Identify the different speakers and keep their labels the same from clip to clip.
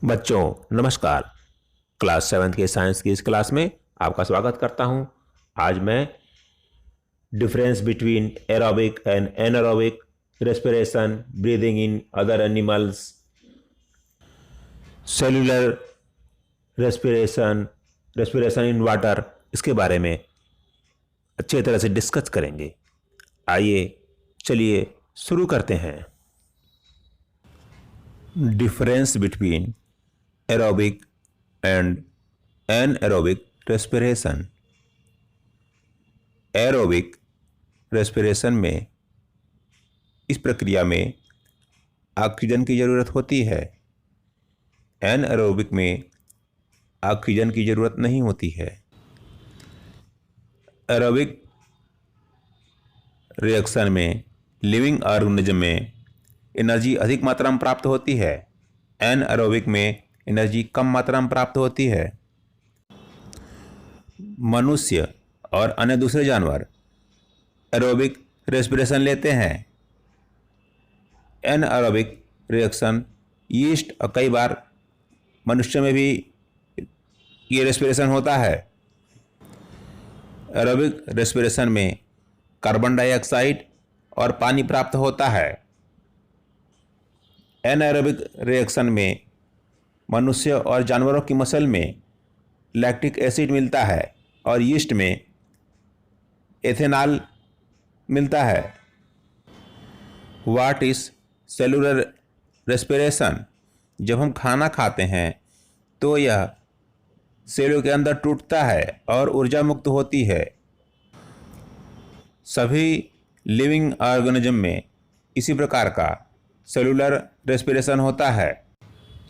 Speaker 1: बच्चों नमस्कार। क्लास 7 के साइंस की इस क्लास में आपका स्वागत करता हूं। आज मैं difference between aerobic and anaerobic respiration, breathing in other animals, cellular respiration, respiration in water, इसके बारे में अच्छी तरह से डिस्कस करेंगे। आइए चलिए शुरू करते हैं। Difference between aerobic and anaerobic respiration. Aerobic respiration में इस प्रक्रिया में ऑक्सीजन की ज़रूरत होती है। एनएरोबिक में ऑक्सीजन की ज़रूरत नहीं होती है। एरोबिक रिएक्शन में लिविंग ऑर्गेनिज्म में एनर्जी अधिक मात्रा में प्राप्त होती है। एनएरोबिक में एनर्जी कम मात्रा में प्राप्त होती है। मनुष्य और अन्य दूसरे जानवर एरोबिक रेस्पिरेशन लेते हैं। एनएरोबिक रिएक्शन यीस्ट और कई बार मनुष्य में भी ये रेस्पिरेशन होता है। एरोबिक रेस्पिरेशन में कार्बन डाइऑक्साइड और पानी प्राप्त होता है। एनाएरोबिक रिएक्शन में मनुष्य और जानवरों की मसल में लैक्टिक एसिड मिलता है और यीस्ट में एथेनॉल मिलता है। What is cellular respiration? जब हम खाना खाते हैं तो यह सेलों के अंदर टूटता है और ऊर्जा मुक्त होती है। सभी लिविंग ऑर्गेनिज्म में इसी प्रकार का सेलुलर रेस्पिरेशन होता है।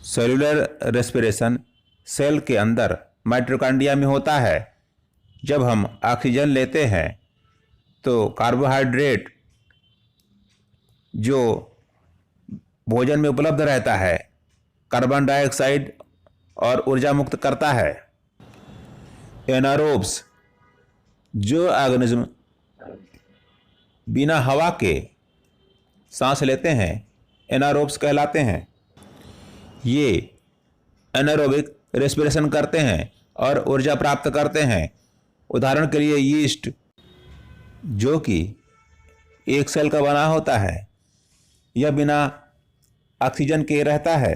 Speaker 1: सेलुलर रेस्पिरेशन सेल के अंदर माइटोकॉन्ड्रिया में होता है। जब हम ऑक्सीजन लेते हैं तो कार्बोहाइड्रेट जो भोजन में उपलब्ध रहता है कार्बन डाइऑक्साइड और ऊर्जा मुक्त करता है। एनारोब्स जो ऑर्गेनिज्म बिना हवा के सांस लेते हैं एनारोब्स कहलाते हैं। ये एनारोबिक रेस्पिरेशन करते हैं और ऊर्जा प्राप्त करते हैं। उदाहरण के लिए यीस्ट जो कि एक सेल का बना होता है, यह बिना ऑक्सीजन के रहता है।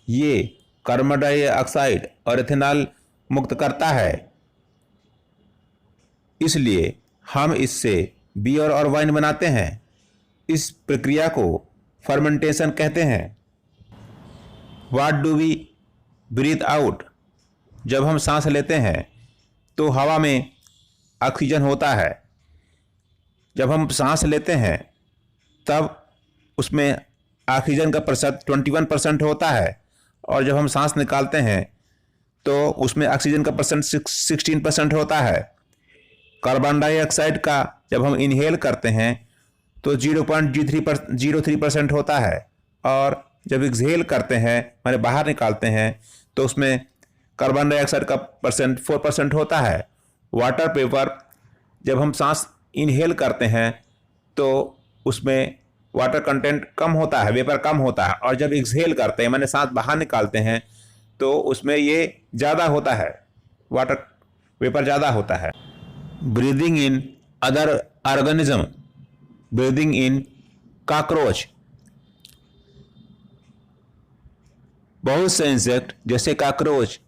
Speaker 1: ये कार्बन डाइऑक्साइड और इथेनॉल मुक्त करता है। इसलिए हम इससे बियर और वाइन बनाते हैं। इस प्रक्रिया को फर्मेंटेशन कहते हैं। What do we breathe out? जब हम सांस लेते हैं तो हवा में ऑक्सीजन होता है। जब हम सांस लेते हैं तब उसमें ऑक्सीजन का प्रतिशत 21% होता है और जब हम सांस निकालते हैं तो उसमें ऑक्सीजन का परसेंट 16% होता है। कार्बन डाइऑक्साइड का जब हम इनहेल करते हैं तो 0.03% होता है और जब एक्सहेल करते हैं माने बाहर निकालते हैं तो उसमें कार्बन डाइऑक्साइड का परसेंट 4% होता है। वाटर वेपर जब हम सांस इनहेल करते हैं तो उसमें वाटर कंटेंट कम होता है, वेपर कम होता है और जब एक्सहेल करते हैं माने सांस बाहर निकालते हैं तो उसमें ये ज़्यादा होता है, वाटर वेपर ज़्यादा होता है। Breathing in other organism, breathing in cockroach. बहुत से इंसेक्ट जैसे कॉकरोच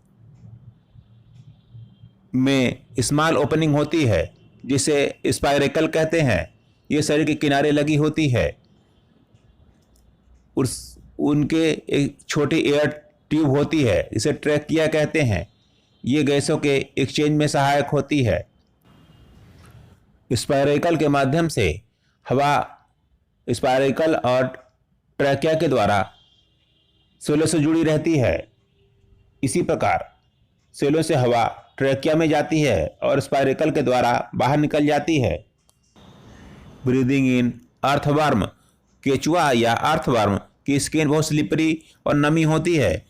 Speaker 1: में स्मॉल ओपनिंग होती है जिसे स्पाइरेकल कहते हैं। ये शरीर के किनारे लगी होती है। उनके एक छोटी एयर ट्यूब होती है जिसे ट्रैकिया कहते हैं। ये गैसों के एक्सचेंज में सहायक होती है। स्पाइरेकल के माध्यम से हवा स्पाइरेकल और ट्रैकिया के द्वारा सेलों से जुड़ी रहती है। इसी प्रकार सेलों से हवा ट्रैकिया में जाती है और स्पाइरेकल के द्वारा बाहर निकल जाती है। Breathing in earthworm. केचुआ या अर्थवर्म की स्किन बहुत स्लिपरी और नमी होती है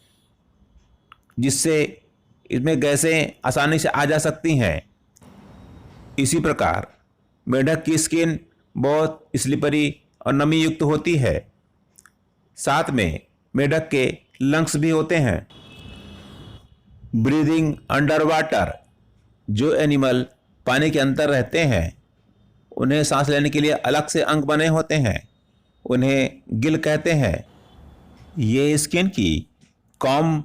Speaker 1: जिससे इसमें गैसें आसानी से आ जा सकती हैं। इसी प्रकार मेढक की स्किन बहुत स्लिपरी और नमी युक्त होती है। साथ में मेढक के लंग्स भी होते हैं। ब्रीदिंग अंडर वाटर, जो एनिमल पानी के अंदर रहते हैं उन्हें सांस लेने के लिए अलग से अंग बने होते हैं, उन्हें गिल कहते हैं। ये स्किन की कॉम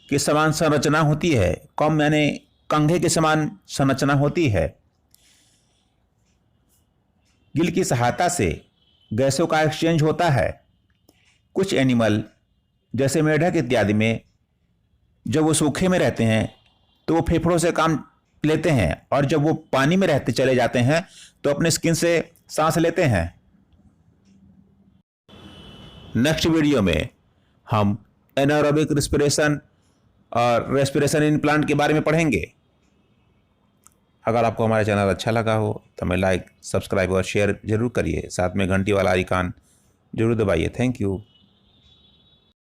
Speaker 1: के समान संरचना होती है। कॉम यानी कंघे के समान संरचना होती है। गिल की सहायता से गैसों का एक्सचेंज होता है। कुछ एनिमल जैसे मेढक इत्यादि में जब वो सूखे में रहते हैं तो वो फेफड़ों से काम लेते हैं, और जब वो पानी में रहते चले जाते हैं तो अपने स्किन से सांस लेते हैं। नेक्स्ट वीडियो में हम एनारोबिक रेस्पिरेशन और रेस्पिरेशन इन प्लांट के बारे में पढ़ेंगे। अगर आपको हमारा चैनल अच्छा लगा हो तो हमें लाइक, सब्सक्राइब और शेयर जरूर करिए। साथ में घंटी वाला आइकन जरूर दबाइए। Thank you.